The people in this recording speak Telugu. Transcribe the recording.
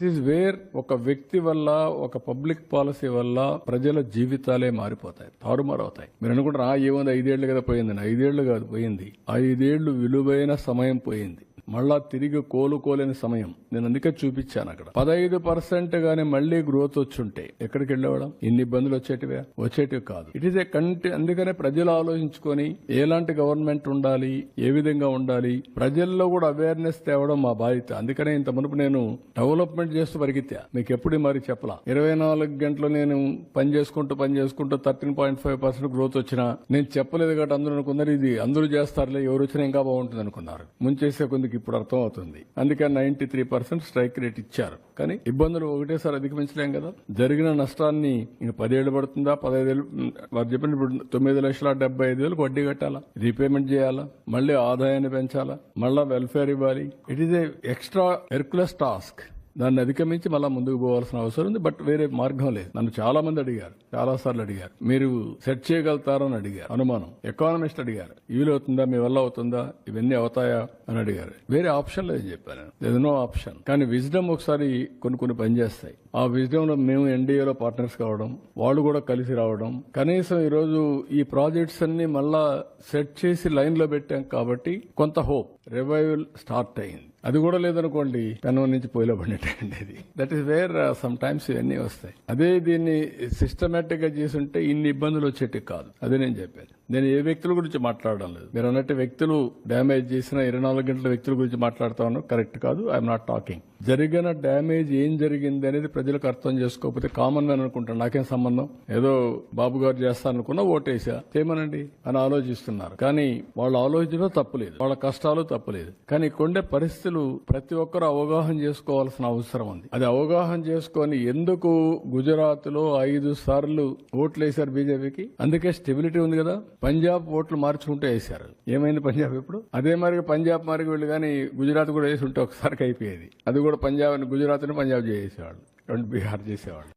దిస్ ఇస్ వేర్ ఒక వ్యక్తి వల్ల, ఒక పబ్లిక్ పాలసీ వల్ల ప్రజల జీవితాలే మారిపోతాయి, తారుమారవుతాయి. మీరు అనుకుంటారు ఏముంది 5 ఏళ్లు కదా పోయింది. 5 ఏళ్లు కాదు పోయింది, 5 ఏళ్లు విలువైన సమయం పోయింది. మళ్ళా తిరిగి కోలుకోలేని సమయం. నేను అందుకే చూపించాను అక్కడ 15% గానీ మళ్లీ గ్రోత్ వచ్చుంటే ఎక్కడికి వెళ్ళేవాళ్ళం? ఇన్ని ఇబ్బందులు వచ్చేటివి కాదు. ఇట్ ఈస్ ఏ అందుకనే ప్రజలు ఆలోచించుకొని ఎలాంటి గవర్నమెంట్ ఉండాలి, ఏ విధంగా ఉండాలి, ప్రజల్లో కూడా అవేర్నెస్ తేవడం మా బాధ్యత. అందుకనే ఇంత మునుపు నేను డెవలప్మెంట్ చేస్తూ పరిగెత్తా. మీకు ఎప్పుడు మరి చెప్పలా. 24 గంటలు నేను పని చేసుకుంటూ 13.5% గ్రోత్ వచ్చినా నేను చెప్పలేదు కాబట్టి అందరూ అనుకున్నారు ఇది అందరూ చేస్తారులే, ఎవరు వచ్చినా ఇంకా బాగుంటుంది అనుకున్నారు. ముంచేసే కొందికి ఇప్పుడు అర్థం అవుతుంది. అందుకే 93% స్ట్రైక్ రేట్ ఇచ్చారు. కానీ ఇబ్బందులు ఒకటేసారి అధిగమించలేం కదా. జరిగిన నష్టాన్ని ఇంక 10 ఏళ్లు పడుతుందా, 15 ఏళ్ళు వారు చెప్పిన ఇప్పుడు 9,75,000 వడ్డీ కట్టాలా, రీపేమెంట్ చేయాలా, మళ్ళీ ఆదాయాన్ని పెంచాలా, మళ్ళా వెల్ఫేర్ ఇవ్వాలి. It is a extra Hercules task. దాన్ని అధిగమించి మళ్ళా ముందుకు పోవాల్సిన అవసరం ఉంది. బట్ వేరే మార్గం లేదు. నన్ను చాలా మంది అడిగారు, చాలా సార్లు అడిగారు, మీరు సెట్ చేయగలుగుతారని అడిగారు. అనుమానం. ఎకానమిస్ట్ అడిగారు, వీలవుతుందా, మీ వల్ల అవుతుందా, ఇవన్నీ అవుతాయా అని అడిగారు. వేరే ఆప్షన్ లేదు చెప్పాను. లేదు, నో ఆప్షన్. కానీ విజ్డమ్ ఒకసారి కొన్ని పనిచేస్తాయి. ఆ విజ్డమ్ లో మేము ఎన్డీఏలో పార్ట్నర్స్ కావడం, వాళ్ళు కూడా కలిసి రావడం, కనీసం ఈరోజు ఈ ప్రాజెక్ట్స్ అన్ని మళ్ళా సెట్ చేసి లైన్ లో పెట్టాం కాబట్టి కొంత హోప్, రివైవల్ స్టార్ట్ అయింది. అది కూడా లేదనుకోండి, పెనం నుంచి పొయ్యిలో పడినట్టండి. That is where sometimes ఇవన్నీ వస్తాయి. అదే దీన్ని సిస్టమేటిక్ గా చేసుంటే ఇన్ని ఇబ్బందులు వచ్చేటి కాదు. అదే నేను చెప్పాను. నేను ఏ వ్యక్తుల గురించి మాట్లాడడం లేదు. మీరు అన్నట్టు వ్యక్తులు డ్యామేజ్ చేసిన 24 గంటల వ్యక్తుల గురించి మాట్లాడుతా ఉన్నారు, కరెక్ట్ కాదు. I'm not talking. జరిగిన డ్యామేజ్ ఏం జరిగింది అనేది ప్రజలకు అర్థం చేసుకోకపోతే కామన్ మ్యాన్ అనుకుంటాను, నాకేం సంబంధం, ఏదో బాబు గారు చేస్తారనుకున్నా ఓటేసా చేయమనండి అని ఆలోచిస్తున్నారు. కానీ వాళ్ళు ఆలోచించడం తప్పులేదు, వాళ్ళ కష్టాలు తప్పులేదు. కానీ కొండే పరిస్థితులు ప్రతి ఒక్కరూ అవగాహన చేసుకోవాల్సిన అవసరం ఉంది. అది అవగాహన చేసుకొని ఎందుకు గుజరాత్ లో 5 సార్లు ఓట్లు వేశారు బీజేపీకి? అందుకే స్టెబిలిటీ ఉంది కదా. పంజాబ్ ఓట్లు మార్చుకుంటూ వేశారు. ఏమైంది పంజాబ్ ఇప్పుడు? అదే మరి పంజాబ్ మరి వీళ్ళు కానీ గుజరాత్ కూడా వేసి ఉంటే ఒకసారికి అయిపోయేది. అది కూడా పంజాబ్ గుజరాత్ ని పంజాబ్ చేసేవాళ్ళు, రెండు బీహార్ చేసేవాళ్ళు.